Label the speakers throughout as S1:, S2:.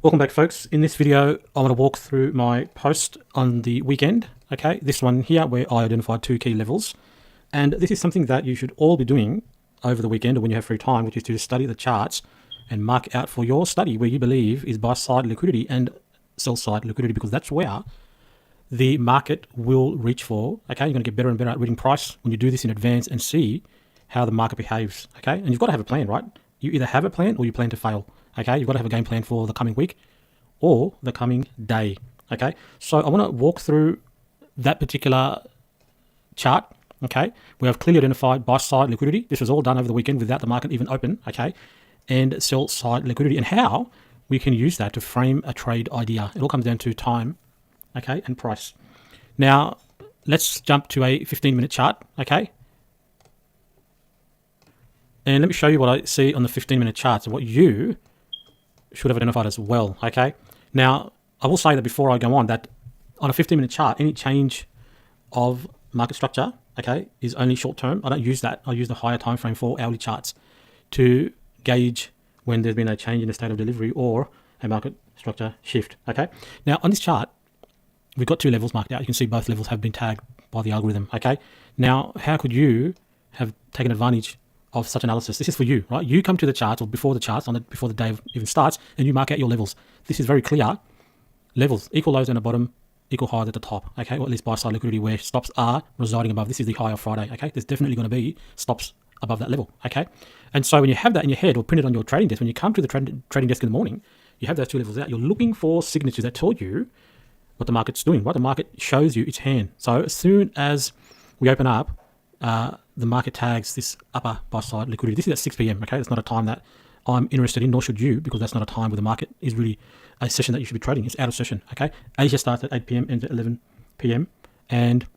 S1: Welcome back, folks. In this video, I want to walk through my post on the weekend. Okay, this one here where I identified 2 key levels. And this is something that you should all be doing over the weekend or when you have free time, which is to study the charts and mark out for your study where you believe is buy-side liquidity and sell-side liquidity, because that's where the market will reach for. Okay, you're going to get better and better at reading price when you do this in advance and see how the market behaves. Okay, and you've got to have a plan, right? You either have a plan or you plan to fail. Okay, you've got to have a game plan for the coming week or the coming day. Okay, so I want to walk through that particular chart. Okay, we have clearly identified buy side liquidity. This was all done over the weekend without the market even open. Okay, and sell side liquidity and how we can use that to frame a trade idea. It all comes down to time, okay, and price. Now let's jump to a 15-minute chart. Okay, and let me show you what I see on the 15-minute charts and what you should have identified as well. Okay, now I will say that before I go on, that on a 15-minute chart, any change of market structure, okay, is only short term. I don't use that. I use the higher time frame for hourly charts to gauge when there's been a change in the state of delivery or a market structure shift. Okay, now on this chart, we've got 2 levels marked out. You can see both levels have been tagged by the algorithm. Okay, now how could you have taken advantage of such analysis? This is for you, right? You come to the charts or before the charts, before the day even starts, and you mark out your levels. This is very clear. Levels, equal lows at the bottom, equal highs at the top, okay? Or at least buy side liquidity where stops are residing above. This is the high of Friday, okay? There's definitely going to be stops above that level, okay? And so when you have that in your head or printed on your trading desk, when you come to the trading desk in the morning, you have those 2 levels out. You're looking for signatures that tell you what the market's doing, right? The market shows you its hand. So as soon as we open up, the market tags this upper buy side liquidity. This is at 6 p.m. Okay, that's not a time that I'm interested in, nor should you, because that's not a time where the market is really a session that you should be trading. It's out of session. Okay, Asia starts at 8 p.m. ends at 11 p.m. and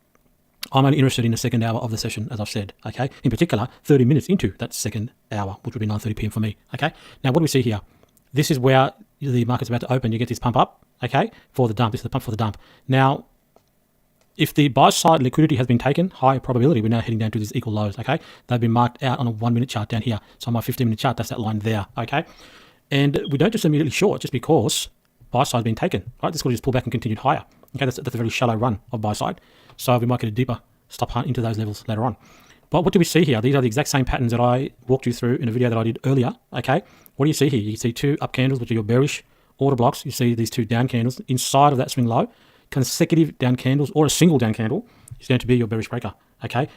S1: I'm only interested in the second hour of the session, as I've said. Okay, in particular, 30 minutes into that second hour, which would be 9:30 p.m. for me. Okay, now what do we see here? This is where the market's about to open. You get this pump up. Okay, for the dump. This is the pump for the dump. Now, if the buy side liquidity has been taken, high probability we're now heading down to these equal lows, okay? They've been marked out on a 1-minute chart down here. So on my 15-minute chart, that's that line there, okay? And we don't just immediately short just because buy side has been taken, right? This could just pull back and continued higher. Okay, that's a very shallow run of buy side. So we might get a deeper stop hunt into those levels later on. But what do we see here? These are the exact same patterns that I walked you through in a video that I did earlier, okay? What do you see here? You see 2 up candles, which are your bearish order blocks. You see these 2 down candles inside of that swing low. Consecutive down candles or a single down candle is going to be your bearish breaker. Okay,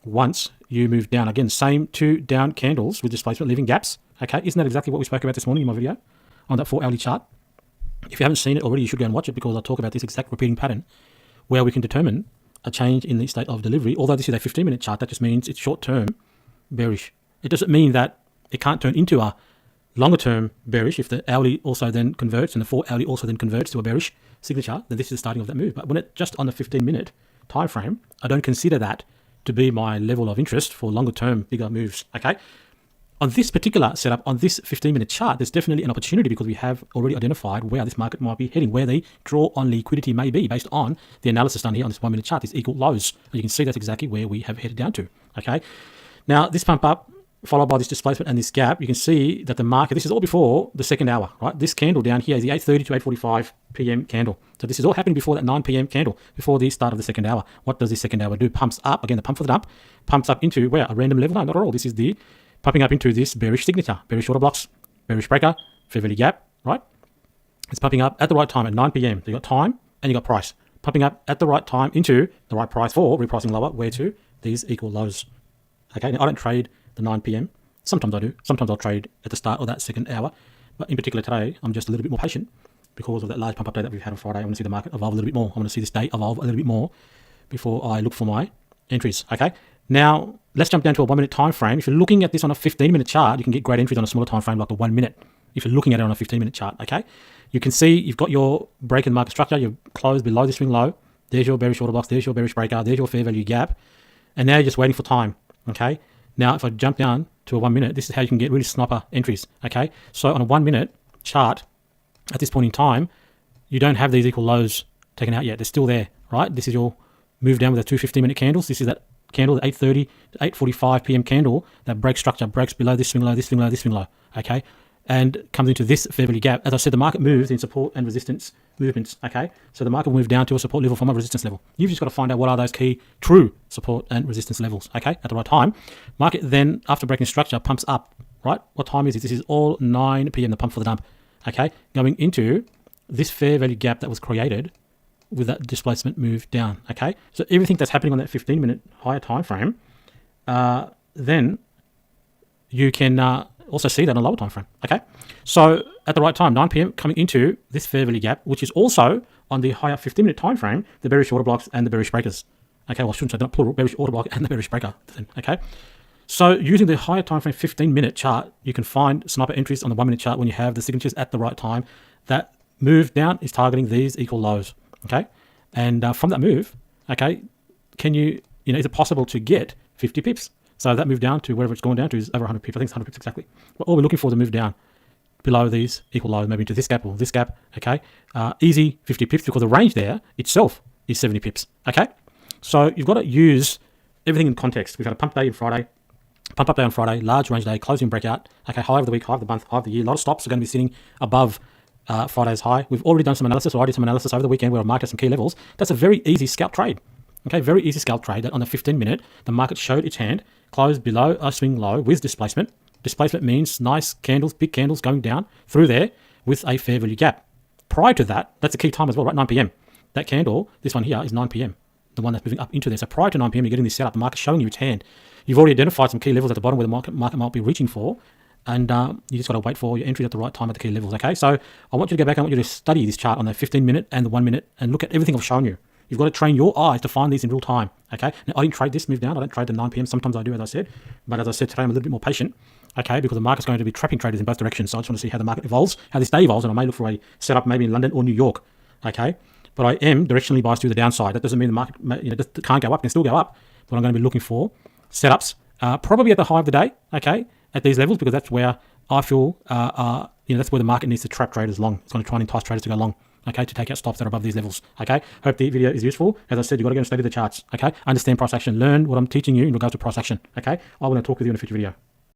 S1: once you move down, again, same 2 down candles with displacement leaving gaps. Okay, isn't that exactly what we spoke about this morning in my video on that 4-hourly chart? If you haven't seen it already, you should go and watch it, because I talk about this exact repeating pattern where we can determine a change in the state of delivery. Although this is a 15-minute chart, that just means it's short-term bearish. It doesn't mean that it can't turn into a longer-term bearish if the hourly also then converts and the 4-hourly also then converts to a bearish signature. Then this is the starting of that move. But when it's just on the 15-minute time frame, I don't consider that to be my level of interest for longer-term, bigger moves. Okay. On this particular setup, on this 15-minute chart, there's definitely an opportunity because we have already identified where this market might be heading, where the draw on liquidity may be based on the analysis done here on this 1-minute chart. These equal lows. And you can see that's exactly where we have headed down to. Okay. Now this pump up, followed by this displacement and this gap, you can see that the market, this is all before the second hour, right? This candle down here is the 8:30 to 8:45 p.m. candle. So this is all happening before that 9 p.m. candle, before the start of the second hour. What does this second hour do? Pumps up, again, the pump for the dump, pumps up into where? A random level? No, not at all. This is the pumping up into this bearish signature, bearish order blocks, bearish breaker, fair value gap, right? It's pumping up at the right time at 9 p.m. So you got time and you got price. Pumping up at the right time into the right price for repricing lower, where to? These equal lows. Okay, now I don't trade the 9 p.m. Sometimes I do. Sometimes I'll trade at the start of that second hour. But in particular today, I'm just a little bit more patient because of that large pump up day that we've had on Friday. I want to see the market evolve a little bit more. I want to see this day evolve a little bit more before I look for my entries. Okay. Now, let's jump down to a 1-minute time frame. If you're looking at this on a 15-minute chart, you can get great entries on a smaller time frame like the 1 minute. If you're looking at it on a 15-minute chart, okay, you can see you've got your break in the market structure. You've closed below the swing low. There's your bearish order box. There's your bearish breaker. There's your fair value gap. And now you're just waiting for time. Okay. Now, if I jump down to a 1 minute, this is how you can get really sniper entries, okay? So on a 1-minute chart, at this point in time, you don't have these equal lows taken out yet. They're still there, right? This is your move down with the 2 15-minute candles. This is that candle, the 8:30 to 8:45 p.m. candle that breaks structure, breaks below this swing low, this swing low, this swing low, okay? and comes into this fair value gap. As I said, the market moves in support and resistance movements, okay? So the market will move down to a support level from a resistance level. You've just got to find out what are those key true support and resistance levels, okay, at the right time. Market then, after breaking structure, pumps up, right? What time is it? This is all 9 p.m., the pump for the dump, okay? Going into this fair value gap that was created with that displacement move down, okay? So everything that's happening on that 15-minute higher time frame, then you can also see that on a lower time frame, okay? So at the right time, 9 p.m. coming into this fair value gap, which is also on the higher 15-minute time frame, the bearish order blocks and the bearish breakers, okay? Well, I shouldn't say that, plural, bearish order block and the bearish breaker, okay? So using the higher time frame 15-minute chart, you can find sniper entries on the 1-minute chart when you have the signatures at the right time. That move down is targeting these equal lows, okay? And from that move, okay, can you, is it possible to get 50 pips? So that move down to wherever it's going down to is over 100 pips. I think it's 100 pips exactly. But all we're looking for is a move down below these equal lows, maybe into this gap or this gap, okay? Easy 50 pips because the range there itself is 70 pips, okay? So you've got to use everything in context. We've had a pump day on Friday, pump up day on Friday, large range day, closing breakout, okay, high of the week, high of the month, high of the year. A lot of stops are going to be sitting above Friday's high. We've already done some analysis, over the weekend where I've marked out some key levels. That's a very easy scalp trade. Okay, very easy scalp trade. That on the 15-minute, the market showed its hand, closed below a swing low with displacement. Displacement means nice candles, big candles going down through there with a fair value gap. Prior to that, that's a key time as well, right? 9 p.m. That candle, this one here, is 9 p.m. The one that's moving up into there. So prior to 9 p.m., you're getting this setup. The market's showing you its hand. You've already identified some key levels at the bottom where the market might be reaching for. And you just got to wait for your entry at the right time at the key levels, okay? So I want you to go back. I want you to study this chart on the 15-minute and the 1-minute and look at everything I've shown you. You've got to train your eyes to find these in real time, okay? Now, I didn't trade this move down. I don't trade the 9 p.m. Sometimes I do, as I said. But as I said today, I'm a little bit more patient, okay? Because the market's going to be trapping traders in both directions. So I just want to see how the market evolves, how this day evolves, and I may look for a setup maybe in London or New York, okay? But I am directionally biased to the downside. That doesn't mean the market can't go up. It can still go up. But I'm going to be looking for setups, probably at the high of the day, okay? At these levels, because that's where I feel, that's where the market needs to trap traders long. It's going to try and entice traders to go long, okay, to take out stops that are above these levels, okay? Hope the video is useful. As I said, you've got to go and study the charts, okay? Understand price action. Learn what I'm teaching you in regards to price action, okay? I want to talk with you in a future video.